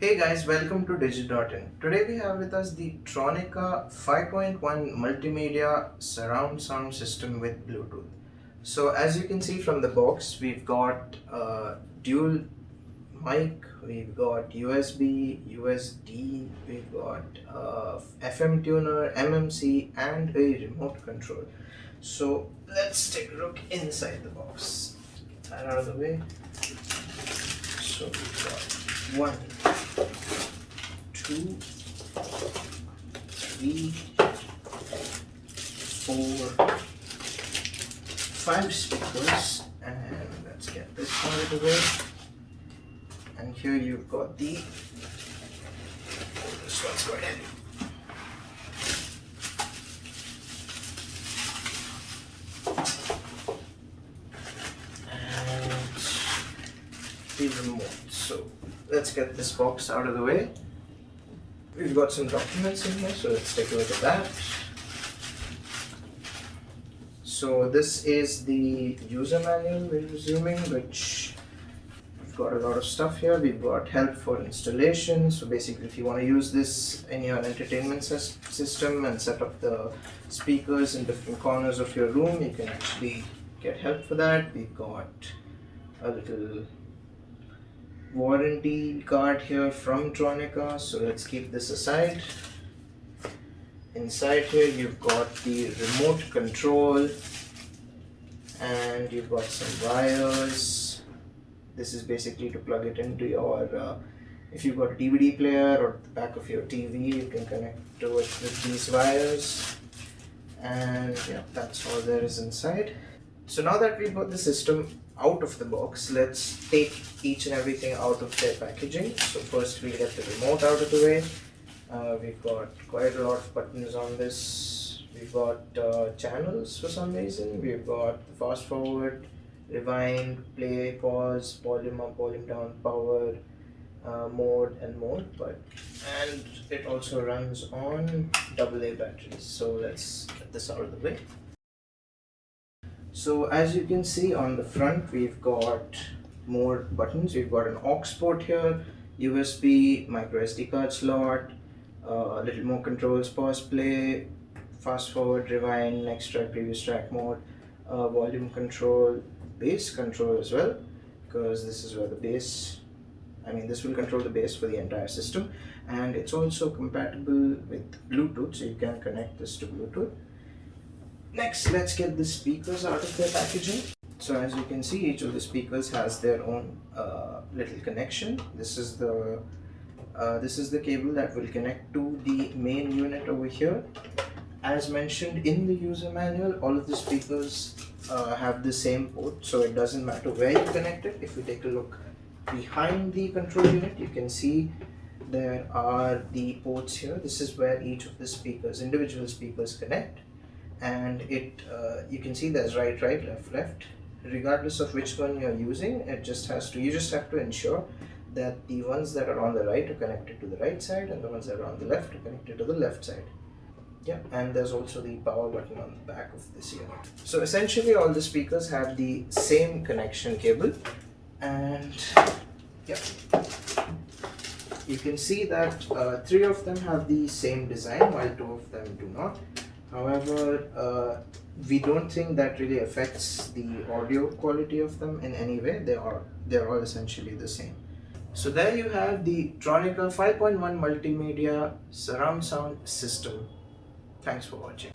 Hey guys, welcome to Digi.in. Today we have with us the Tronica 5.1 Multimedia Surround Sound System with Bluetooth. So as you can see from the box, we've got dual mic, we've got USB, USD, we've got FM tuner, MMC and a remote control. So let's take a look inside the box. Get that out of the way. So we've got one, two, three, four, five speakers, and let's get this out of the way. And here you've got this one's quite heavy. And the remote. So let's get this box out of the way. We've got some documents in here, so let's take a look at that. So this is the user manual, we're resuming, which we've got a lot of stuff here. We've got help for installation. So basically, if you want to use this in your entertainment system and set up the speakers in different corners of your room, you can actually get help for that. We've got a little warranty card here from Tronica, so let's keep this aside. Inside here you've got the remote control and you've got some wires. This is basically to plug it into your if you've got a DVD player or the back of your TV, you can connect to it with these wires. And yeah, that's all there is inside. So now that we've got the system out of the box, let's take each and everything out of their packaging. So first we'll get the remote out of the way. We've got quite a lot of buttons on this. We've got channels for some reason. We've got fast forward, rewind, play, pause, volume up, volume down, power, mode and mode. And it also runs on AA batteries. So let's get this out of the way. So as you can see on the front, we've got more buttons. We've got an aux port here, USB, micro SD card slot, a little more controls, pause, play, fast forward, rewind, next track, previous track mode, volume control, bass control as well, because this is where the bass, this will control the bass for the entire system. And it's also compatible with Bluetooth, so you can connect this to Bluetooth. Next, let's get the speakers out of their packaging. So as you can see, each of the speakers has their own little connection. This is the cable that will connect to the main unit over here. As mentioned in the user manual, all of the speakers have the same port, so it doesn't matter where you connect it. If you take a look behind the control unit, you can see there are the ports here. This is where each of the speakers, individual speakers, connect. And you can see there's right, left. Regardless of which one you're using, you just have to ensure that the ones that are on the right are connected to the right side and the ones that are on the left are connected to the left side. Yeah, and there's also the power button on the back of this unit. So essentially all the speakers have the same connection cable, and yeah, you can see that 3 of them have the same design while 2 of them do not. However, we don't think that really affects the audio quality of them in any way. They're all essentially the same. So there you have the Tronica 5.1 Multimedia Surround Sound System. Thanks for watching.